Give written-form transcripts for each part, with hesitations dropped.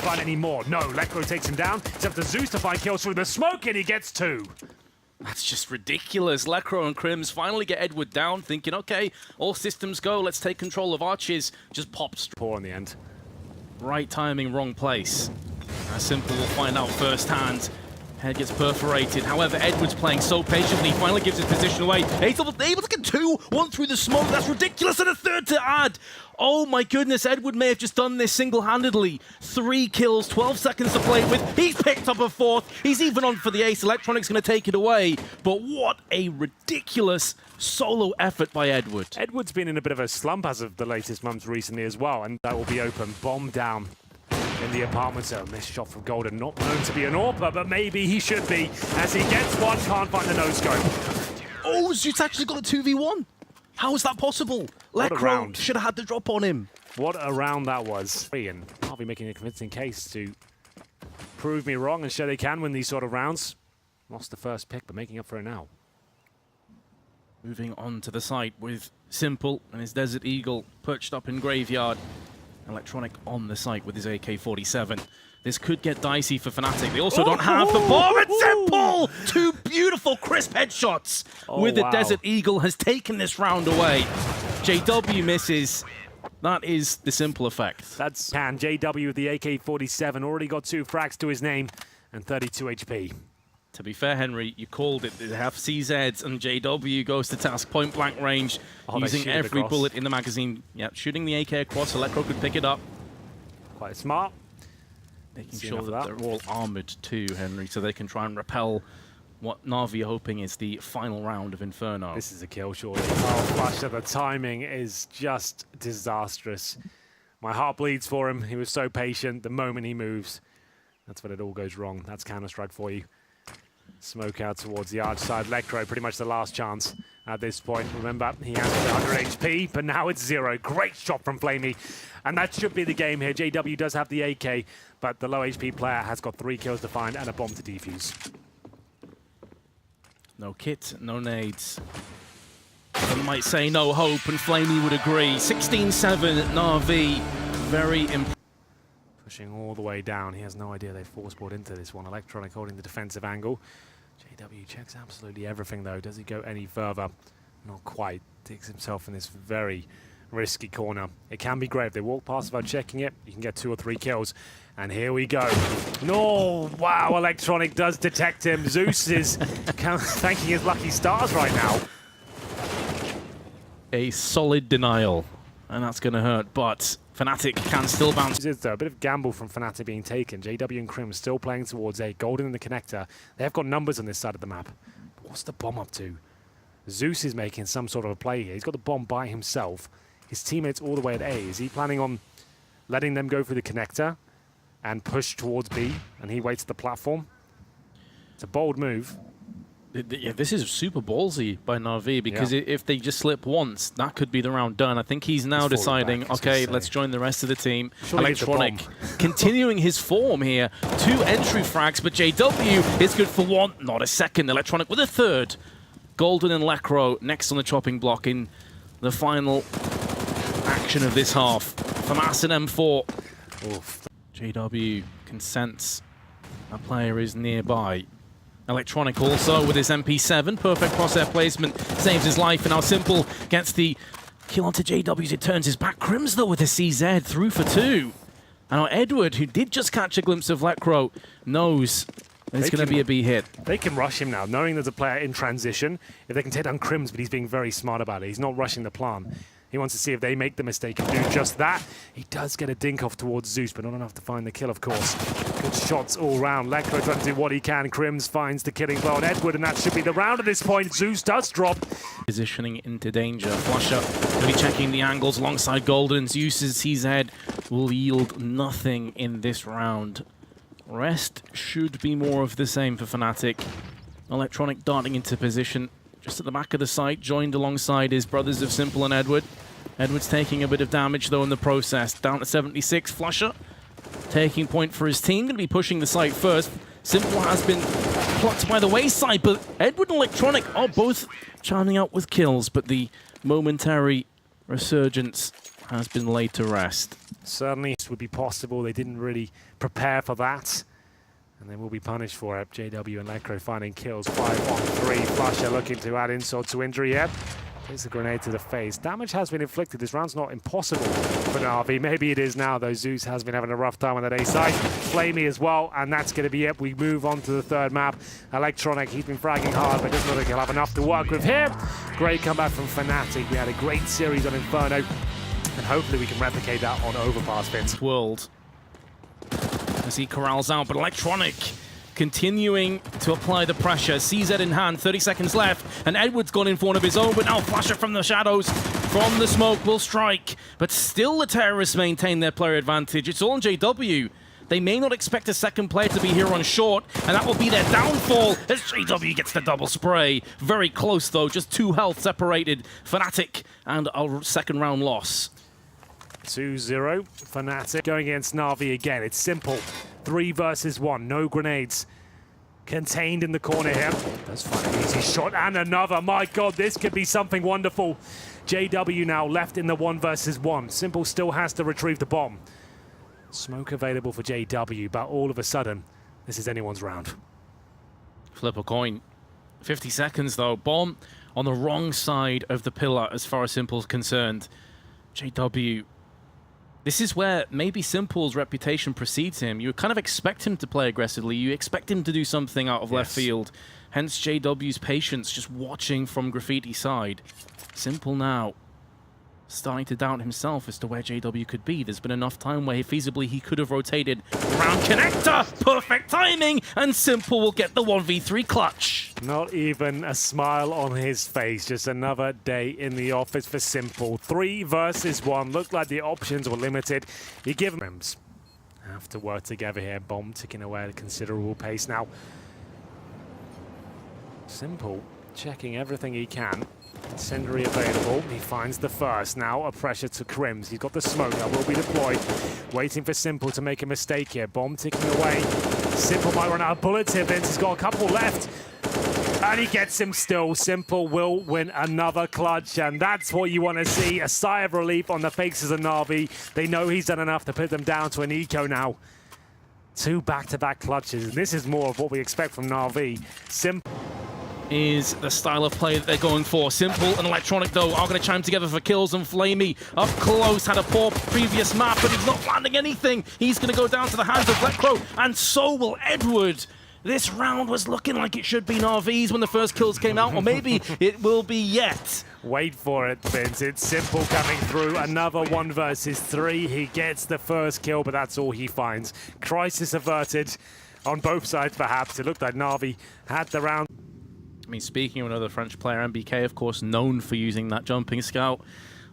find any more. No, Lekro takes him down. It's up to Zeus to find kills through the smoke, and he gets 2. That's just ridiculous. Lekro and KRIMZ finally get Edward down, thinking, okay, all systems go, let's take control of Arches. Just pops. Poor in the end. Right timing, wrong place. Simple will find out firsthand. Head gets perforated. However, Edward's playing so patiently. He finally gives his position away. He's able to get 2, 1 through the smoke. That's ridiculous, and a 3rd to add. Oh my goodness, Edward may have just done this single-handedly. 3 kills, 12 seconds to play with. He's picked up a 4th. He's even on for the ace. Electronic's going to take it away. But what a ridiculous solo effort by Edward. Edward's been in a bit of a slump as of the latest months recently as well, and that will be open. Bomb down in the apartment zone. Missed shot from Golden, not known to be an AWPer, but maybe he should be, as he gets one, can't find the no-scope. Oh, Zeus actually got a 2v1. How is that possible? Lekro should have had the drop on him. What a round that was. And I'll be making a convincing case to prove me wrong and show they can win these sort of rounds. Lost the first pick, but making up for it now. Moving on to the site with Simple and his Desert Eagle perched up in Graveyard. Electronic on the site with his AK-47. This could get dicey for Fnatic. They also don't have the bomb. It's Simple! 2 beautiful, crisp headshots with the Desert Eagle has taken this round away. JW misses. That is the Simple effect. That's can. JW with the AK-47 already got 2 frags to his name and 32 HP. To be fair, Henry, you called it. They have CZs and JW goes to task point blank range, using every bullet in the magazine. Yeah, shooting the AK across, Electro could pick it up. Quite smart. Making sure that they're all armored too, Henry, so they can try and repel what NaVi are hoping is the final round of Inferno. This is a kill, surely. Oh, flusha, the timing is just disastrous. My heart bleeds for him. He was so patient. The moment he moves, that's when it all goes wrong. That's Counter-Strike for you. Smoke out towards the arch side. Lekro, pretty much the last chance at this point. Remember, he has 100 HP, but now it's 0. Great shot from flamie. And that should be the game here. JW does have the AK, but the low HP player has got 3 kills to find and a bomb to defuse. No kit, no nades. Some might say no hope, and flamie would agree. 16-7 NaVi. Very impressive. Pushing all the way down. He has no idea they force-board into this one. Electronic holding the defensive angle. JW checks absolutely everything, though. Does he go any further? Not quite. Digs himself in this very risky corner. It can be great. If they walk past without checking it, you can get 2 or 3 kills. And here we go. No! Wow, Electronic does detect him. Zeus is thanking his lucky stars right now. A solid denial. And that's going to hurt, but Fnatic can still bounce. There's a bit of gamble from Fnatic being taken. JW and KRIMZ still playing towards A. Golden in the connector. They have got numbers on this side of the map. But what's the bomb up to? Zeus is making some sort of a play here. He's got the bomb by himself. His teammates all the way at A. Is he planning on letting them go through the connector and push towards B, and he waits at the platform? It's a bold move. Yeah, this is super ballsy by NaVi, because if they just slip once, that could be the round done. I think he's now deciding, okay, let's join the rest of the team. Electronic continuing his form here. 2 entry frags, but JW is good for 1, not a second. Electronic with a 3rd. Golden and Lekro next on the chopping block in the final action of this half. FAMAS and M4. Oof. JW can sense a player is nearby. Electronic also with his MP7, perfect crosshair placement, saves his life, and now Simple gets the kill onto JW as it turns his back. KRIMZ though with a CZ through for 2. And now Edward, who did just catch a glimpse of Lekro, knows it's going to be a B hit. They can rush him now, knowing there's a player in transition. If they can take down KRIMZ, but he's being very smart about it. He's not rushing the plan. He wants to see if they make the mistake and do just that. He does get a dink off towards Zeus, but not enough to find the kill, of course. Good shots all round. Lekro trying to do what he can. KRIMZ finds the killing blow on Edward, and that should be the round at this point. Zeus does drop. Positioning into danger. flusha will be checking the angles alongside Golden. Zeus's CZ will yield nothing in this round. Rest should be more of the same for Fnatic. Electronic darting into position just at the back of the site, joined alongside his brothers of Simple and Edward. Edward's taking a bit of damage though in the process. Down to 76. flusha taking point for his team. Going to be pushing the site first. Simple has been plucked by the wayside, but Edward and Electronic are both churning out with kills, but the momentary resurgence has been laid to rest. Certainly this would be possible. They didn't really prepare for that. And they will be punished for it. JW and Lekro finding kills. 5-on-3. flusha looking to add insult to injury yet. Takes a grenade to the face. Damage has been inflicted. This round's not impossible for NaVi. Maybe it is now, though. Zeus has been having a rough time on that A side. flamie as well, and that's going to be it. We move on to the third map. Electronic, he's been fragging hard, but doesn't look like he'll have enough to work with here. Great comeback from Fnatic. We had a great series on Inferno, and hopefully we can replicate that on Overpass, Vince. World. As he corrals out, but Electronic continuing to apply the pressure. CZ in hand, 30 seconds left, and Edward's gone in for one of his own, but now flusha from the shadows, from the smoke, will strike. But still the terrorists maintain their player advantage. It's all on JW. They may not expect a second player to be here on short, and that will be their downfall as JW gets the double spray. Very close though, just 2 health separated. Fnatic and a second round loss. 2-0, Fnatic going against NaVi again. It's simple. 3 versus 1, no grenades. Contained in the corner here. Does find an easy shot and another. My God, this could be something wonderful. JW now left in the 1 versus 1. Simple still has to retrieve the bomb. Smoke available for JW, but all of a sudden, this is anyone's round. Flip a coin. 50 seconds though. Bomb on the wrong side of the pillar as far as Simple's concerned. JW. This is where maybe Simple's reputation precedes him. You kind of expect him to play aggressively. You expect him to do something out of left field. Hence JW's patience just watching from Graffiti side. Simple now starting to doubt himself as to where JW could be. There's been enough time where feasibly he could have rotated around connector. Perfect timing, and Simple will get the 1v3 clutch. Not even a smile on his face. Just another day in the office for Simple. 3 versus 1. Looked like the options were limited. You give them have to work together here. Bomb ticking away at a considerable pace now. Simple checking everything he can. Incendiary available. He finds the first. Now a pressure to KRIMZ. He's got the smoke that will be deployed. Waiting for Simple to make a mistake here. Bomb ticking away. Simple might run out of bullets here. Vince has got a couple left. And he gets him still. Simple will win another clutch. And that's what you want to see. A sigh of relief on the faces of NaVi. They know he's done enough to put them down to an eco now. 2 back-to-back clutches. And this is more of what we expect from NaVi. Simple is the style of play that they're going for. Simple and Electronic, though, are going to chime together for kills, and flamie up close had a poor previous map, but he's not landing anything. He's going to go down to the hands of Lekro, and so will Edward. This round was looking like it should be NaVi's when the first kills came out, or maybe it will be yet. Wait for it, Vince. It's Simple coming through. Another 1 versus 3. He gets the first kill, but that's all he finds. Crisis averted on both sides, perhaps. It looked like NaVi had the round. I mean, speaking of another French player, MBK, of course, known for using that jumping scout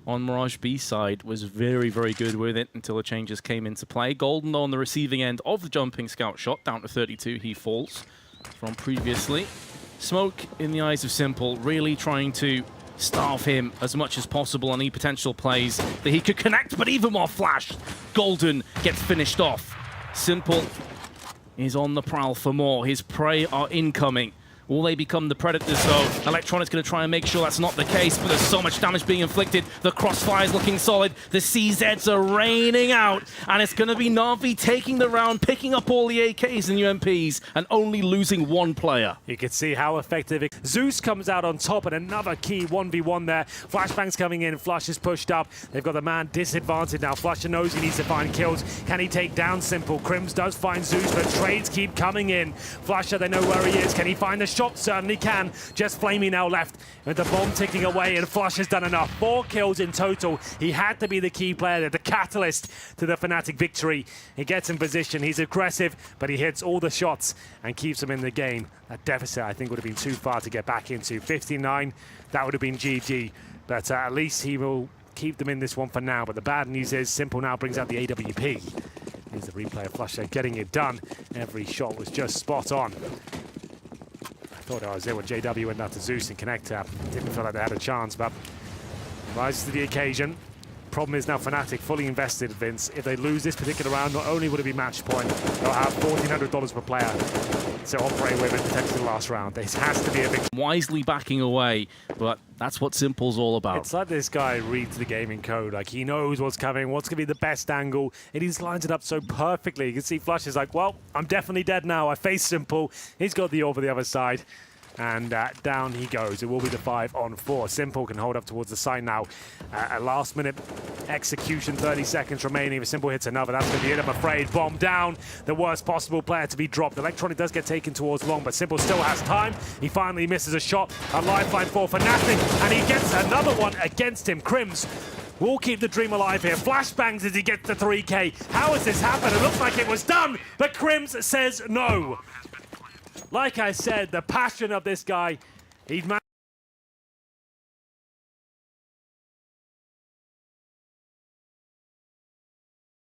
on Mirage B side, was very, very good with it until the changes came into play. Golden, though, on the receiving end of the jumping scout shot, down to 32, he falls from previously. Smoke in the eyes of Simple, really trying to starve him as much as possible on any potential plays that he could connect, but even more flash. Golden gets finished off. Simple is on the prowl for more. His prey are incoming. Will they become the predators, though? Electronic's going to try and make sure that's not the case, but there's so much damage being inflicted. The crossfire's looking solid. The CZs are raining out, and it's going to be NaVi taking the round, picking up all the AKs and UMPs, and only losing 1 player. You can see how effective it. Zeus comes out on top, and another key 1v1 there. Flashbang's coming in. Flush is pushed up. They've got the man disadvantaged now. flusha knows he needs to find kills. Can he take down Simple? KRIMZ does find Zeus, but trades keep coming in. flusha, they know where he is. Can he find the shot? Certainly can. Just flamie now left with the bomb ticking away, and flusha has done enough. 4 kills in total. He had to be the key player, the catalyst to the Fnatic victory. He gets in position. He's aggressive, but he hits all the shots and keeps them in the game. That deficit, I think, would have been too far to get back into. 59, that would have been GG. But at least he will keep them in this one for now. But the bad news is Simple now brings out the AWP. Here's the replay of flusha getting it done. Every shot was just spot on. I thought I was there when JW went out to Zeus and connect up. Didn't feel like they had a chance, but rises to the occasion. Problem is now Fnatic fully invested, Vince. If they lose this particular round, not only would it be match point, they'll have $1,400 per player to operate with in potentially the last round. This has to be a big... Wisely backing away, but that's what Simple's all about. It's like this guy reads the gaming code. Like, he knows what's coming, what's going to be the best angle, and he's lined it up so perfectly. You can see Flush is like, well, I'm definitely dead now. I face Simple. He's got the orb on the other side. And down he goes. It will be the 5-on-4. Simple can hold up towards the side now. A last-minute execution, 30 seconds remaining. If Simple hits another, that's going to be it, I'm afraid. Bomb down, the worst possible player to be dropped. Electronic does get taken towards long, but Simple still has time. He finally misses a shot. A lifeline for Fnatic, and he gets another one against him. KRIMZ will keep the dream alive here. Flashbangs as he gets to 3K. How has this happened? It looks like it was done, but KRIMZ says no. Like I said, the passion of this guy, he's